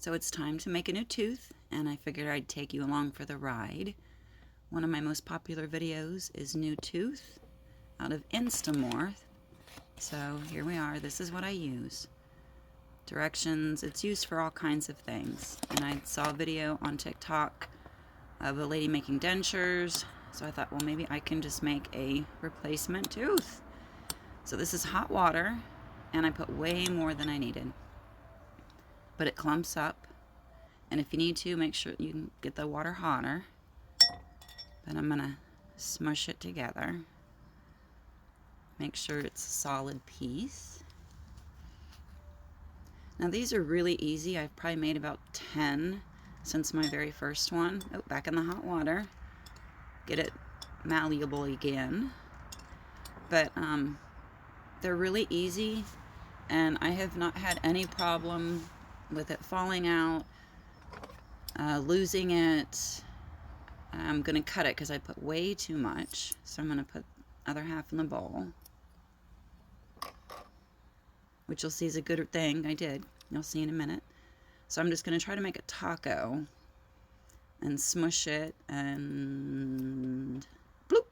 So it's time to make a new tooth, and I figured I'd take you along for the ride. One of my most popular videos is New Tooth out of Instamorph. So here we are. This is what I use. Directions. It's used for all kinds of things. And I saw a video on TikTok of a lady making dentures. So I thought, well, maybe I can just make a replacement tooth. So this is hot water, and I put way more than I needed. But it clumps up, and if you need to, make sure you can get the water hotter. But I'm gonna smush it together. Make sure it's a solid piece. Now these are really easy. I've probably made about 10 since my very first one. Oh, back in the hot water. Get it malleable again. But they're really easy, and I have not had any problem with it falling out, losing it. I'm going to cut it because I put way too much, so I'm going to put the other half in the bowl, which you'll see is a good thing. I did. You'll see in a minute. So I'm just going to try to make a taco and smush it, and bloop.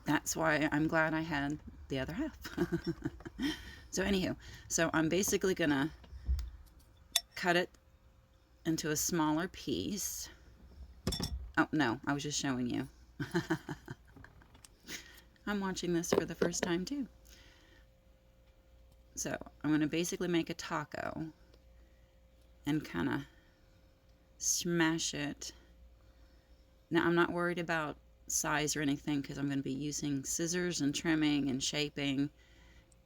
That's why I'm glad I had the other half. So anywho, so I'm basically going to cut it into a smaller piece. Oh, no, I was just showing you. I'm watching this for the first time, too. So I'm going to basically make a taco and kind of smash it. Now, I'm not worried about size or anything because I'm going to be using scissors and trimming and shaping.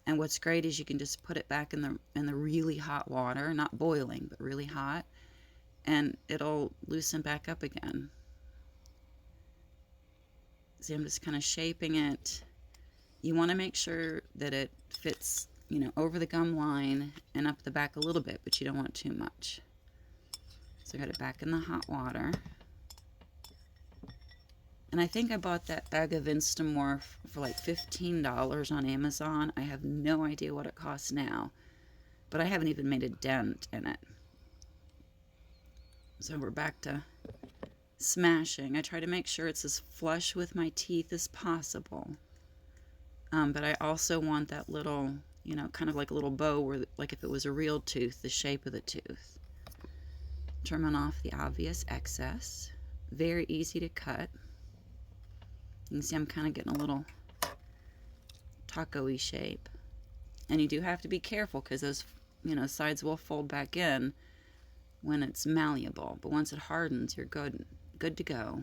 And what's great is you can just put it back in the really hot water, not boiling, but really hot, and it'll loosen back up again. See, I'm just kind of shaping it. You want to make sure that it fits, you know, over the gum line and up the back a little bit, but you don't want too much. So I got it back in the hot water. And I think I bought that bag of Instamorph for like $15 on Amazon. I have no idea what it costs now, but I haven't even made a dent in it. So we're back to smashing. I try to make sure it's as flush with my teeth as possible. But I also want that little, you know, kind of like a little bow where, like if it was a real tooth, the shape of the tooth. Trimming off the obvious excess. Very easy to cut. You can see I'm kind of getting a little taco-y shape. And you do have to be careful because those, you know, sides will fold back in when it's malleable. But once it hardens, you're good to go.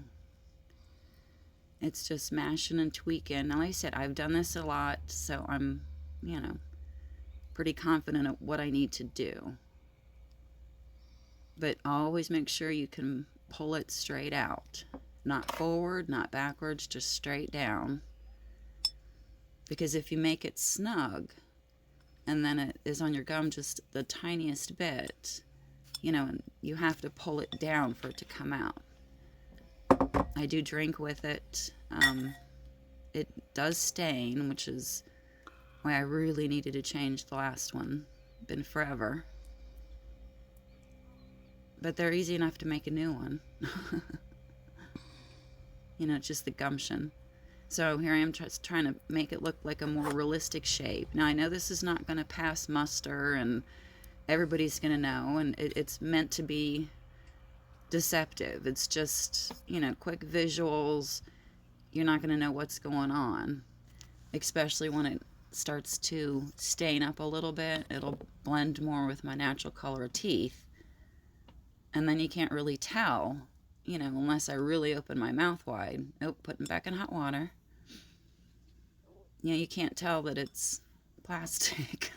It's just mashing and tweaking. Now, like I said, I've done this a lot, so I'm, you know, pretty confident at what I need to do. But always make sure you can pull it straight out. Not forward, not backwards, just straight down. Because if you make it snug, and then it is on your gum just the tiniest bit, you know, you have to pull it down for it to come out. I do drink with it. It does stain, which is why I really needed to change the last one. Been forever. But they're easy enough to make a new one. You know, just the gumption. So here I am just trying to make it look like a more realistic shape. Now I know this is not going to pass muster and everybody's going to know, and it's meant to be deceptive. It's just, you know, quick visuals. You're not going to know what's going on, especially when it starts to stain up a little bit. It'll blend more with my natural color of teeth, and then you can't really tell, you know, unless I really open my mouth wide. Oh, putting back in hot water. You know, you can't tell that it's plastic.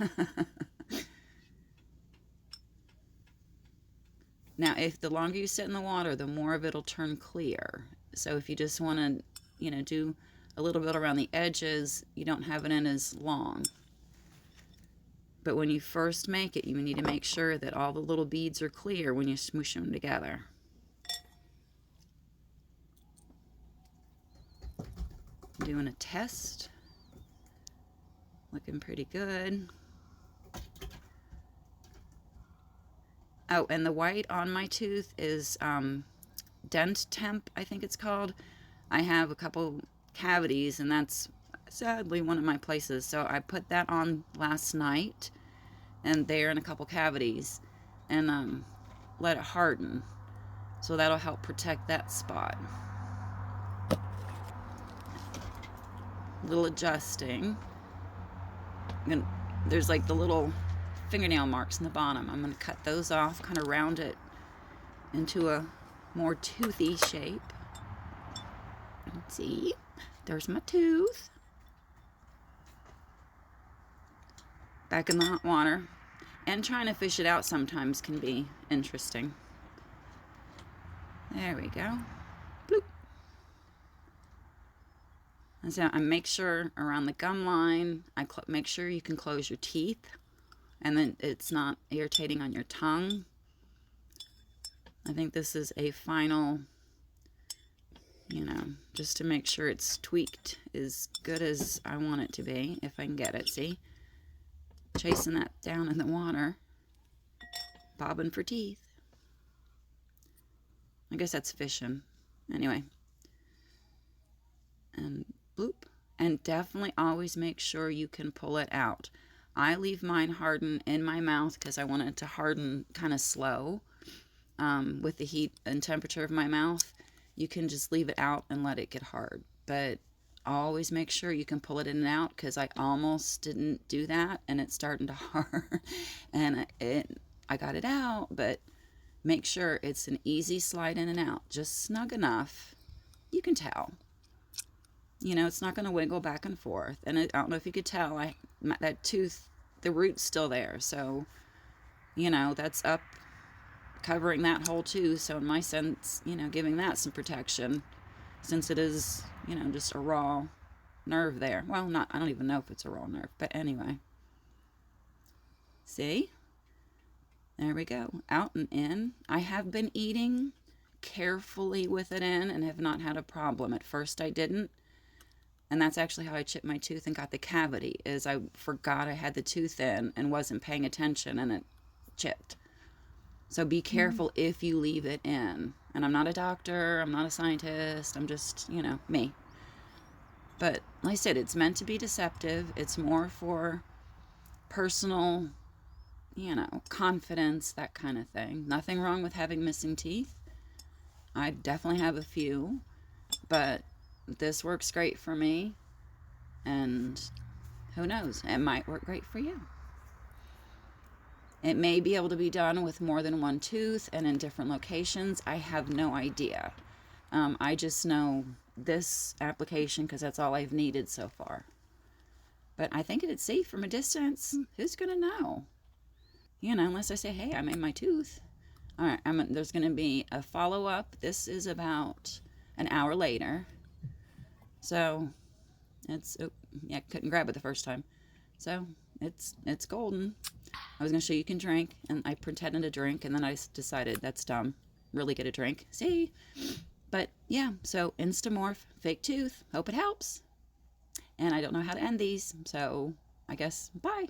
Now, if the longer you sit in the water, the more of it'll turn clear. So if you just want to, you know, do a little bit around the edges, you don't have it in as long. But when you first make it, you need to make sure that all the little beads are clear when you smoosh them together. Doing a test. Looking pretty good. Oh, and the white on my tooth is Dent Temp, I think it's called. I have a couple cavities, and that's sadly one of my places. So I put that on last night, and there in a couple cavities, and let it harden. So that'll help protect that spot. Little adjusting. There's like the little fingernail marks in the bottom. I'm going to cut those off, kind of round it into a more toothy shape. Let's see, there's my tooth. Back in the hot water. And trying to fish it out sometimes can be interesting. There we go. Bloop. And so I make sure around the gum line, make sure you can close your teeth, and then it's not irritating on your tongue. I think this is a final, just to make sure it's tweaked as good as I want it to be, if I can get it. See? Chasing that down in the water, bobbing for teeth. I guess that's fishing. Anyway. And bloop. And definitely always make sure you can pull it out. I leave mine harden in my mouth because I want it to harden kind of slow. With the heat and temperature of my mouth, you can just leave it out and let it get hard. But always make sure you can pull it in and out, because I almost didn't do that and it's starting to hard. And I got it out, but make sure it's an easy slide in and out, just snug enough. You can tell. It's not going to wiggle back and forth. And I don't know if you could tell, that tooth, the root's still there. So, that's up, covering that whole tooth. So in my sense, giving that some protection, since it is, just a raw nerve there. Well, I don't even know if it's a raw nerve, but anyway. See? There we go. Out and in. I have been eating carefully with it in and have not had a problem. At first I didn't. And that's actually how I chipped my tooth and got the cavity, is I forgot I had the tooth in and wasn't paying attention, and it chipped. So be careful if you leave it in. And I'm not a doctor, I'm not a scientist, I'm just, me. But like I said, it's meant to be deceptive. It's more for personal, confidence, that kind of thing. Nothing wrong with having missing teeth. I definitely have a few, but this works great for me, and who knows, it might work great for you. It may be able to be done with more than one tooth and in different locations. I have no idea. I just know this application because that's all I've needed so far. But I think it's safe from a distance. Who's going to know? Unless I say, hey, I made my tooth. All right, there's going to be a follow-up. This is about an hour later. So it's, I couldn't grab it the first time. So it's golden. I was going to show you can drink, and I pretended to drink, and then I decided that's dumb. Really get a drink. See? But yeah, so Instamorph fake tooth. Hope it helps. And I don't know how to end these, so I guess bye.